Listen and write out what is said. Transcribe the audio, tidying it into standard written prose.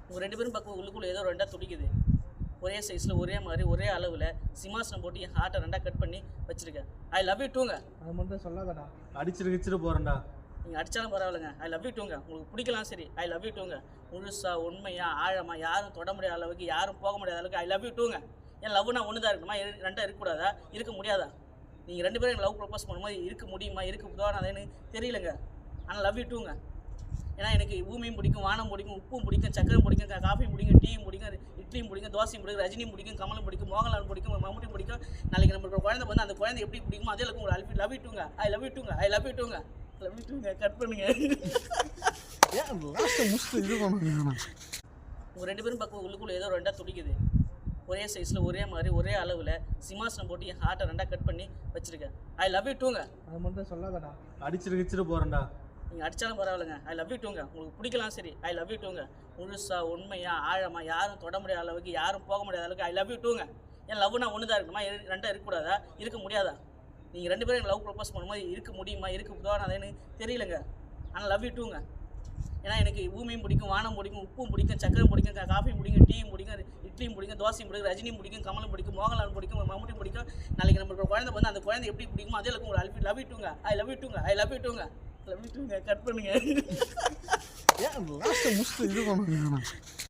உங்கள் 2 பேரும் பக்கம் உள்ளுக்குள்ளே ஏதோ ரெண்டாக துடிக்குது. ஒரே சைஸில் ஒரே மாதிரி ஒரே அளவில் சிம்மாசனம் போட்டு என் ஹார்ட்டை ரெண்டாக கட் பண்ணி வச்சுருக்கேன். ஐ லவ் யூ டூங்க. அது மட்டும் சொல்லாதடா. அடிச்சிட்டு போகிறேன்டா. நீங்கள் அடித்தாலும் பரவாயில்லைங்க. ஐ லவ் யூ டூங்க. உங்களுக்கு பிடிக்கலாம் சரி. ஐ லவ் யூ டூங்க. முழுசாக உண்மையாக ஆழமாக யாரும் தொட முடியாத அளவுக்கு யாரும் போக முடியாத அளவுக்கு ஐ லவ் யூ டூங்க. என் லவ்னா ஒன்று தான் இருக்கணுமா? ரெண்டாக இருக்கக்கூடாதா? இருக்க முடியாதா? நீங்கள் 2 பேரும் லவ் ப்ரப்போஸ் பண்ணும்போது இருக்க முடியுமா? இருக்க தெரியலங்க. ஆனால் லவ் யூ டூங்க. ஏன்னா எனக்கு பூமியும் பிடிக்கும், வானம் பிடிக்கும், உப்பும் பிடிக்கும், சக்கரம் பிடிக்கும், காஃபியும் பிடிக்கும், டீயும் பிடிக்கும், இட்லியும் பிடிக்கும், தோசையும் பிடிக்கும், ரஜினியும் பிடிக்கும், கமலும் பிடிக்கும், மோகன்லால் பிடிக்கும், மம்முட்டியும் பிடிக்கும். நாளைக்கு நம்மளுக்கு குழந்தை வந்து அந்த குழந்தை எப்படி பிடிக்குமோ அதே அளவுக்கு உங்களுக்கு லவ் யூ டூங்க. ஐ லவ் யூ டூங்க. ஐ லவ் யூ டூங்க. லவ் யூ டூங்க. கட் பண்ணுங்க. ஏன் லாஸ்ட்டை முடிச்சுட்டு இது பண்ணுங்க. உங்கள் 2 பேரும் பக்கம் உள்ளுக்குள்ளே ஏதோ ரெண்டாக துடிக்குது. ஒரே சைஸில் ஒரே மாதிரி ஒரே அளவில் சிம்மாசனம் போட்டு என் ஹார்ட்டை ரெண்டாக கட் பண்ணி வச்சுருக்கேன். ஐ லவ் யூ டூங்க. அது மட்டும் சொல்லாதடா. அடிச்சிட்டு போகிறேன்டா. நீங்கள் அடித்தாலும் பரவாயில்லைங்க. ஐ லவ் யூ டூங்க. உங்களுக்கு பிடிக்கலாம் சரி. ஐ லவ் யூ டூங்க. முழுசாக உண்மையாக ஆழமாக யாரும் தொட முடியாத அளவுக்கு யாரும் போக முடியாத அளவுக்கு ஐ லவ் யூ டூங்க. என் லவ்னா ஒன்று தான் இருக்கணுமா? ரெண்டாக இருக்கக்கூடாதா? இருக்க முடியாதா? நீங்கள் 2 பேரும் லவ் ப்ரப்போஸ் பண்ணும்போது இருக்க முடியுமா? இருக்க தெரியலங்க. ஆனால் லவ் யூ டூங்க. ஏன்னா எனக்கு பூமியும் பிடிக்கும், வானம் பிடிக்கும், உப்பும் பிடிக்கும், சக்கரம் பிடிக்கும், காஃபியும் பிடிக்கும், டீயும் பிடிக்கும், இட்லியும் பிடிக்கும், தோசையும் பிடிக்கும், ரஜினியும் பிடிக்கும், கமலும் பிடிக்கும், மோகன்லால் பிடிக்கும், மம்முட்டியும் பிடிக்கும். நாளைக்கு நம்மளுக்கு குழந்தை வந்து அந்த குழந்தை எப்படி பிடிக்குமோ அதே அளவுக்கு உங்களுக்கு லவ் யூ டூங்க. ஐ லவ் யூ டூங்க. ஐ லவ் யூ டூங்க. லவ் யூ டூங்க. கட் பண்ணுங்க. ஏன் லாஸ்ட்டை முடிச்சுட்டு இது பண்ணுங்க.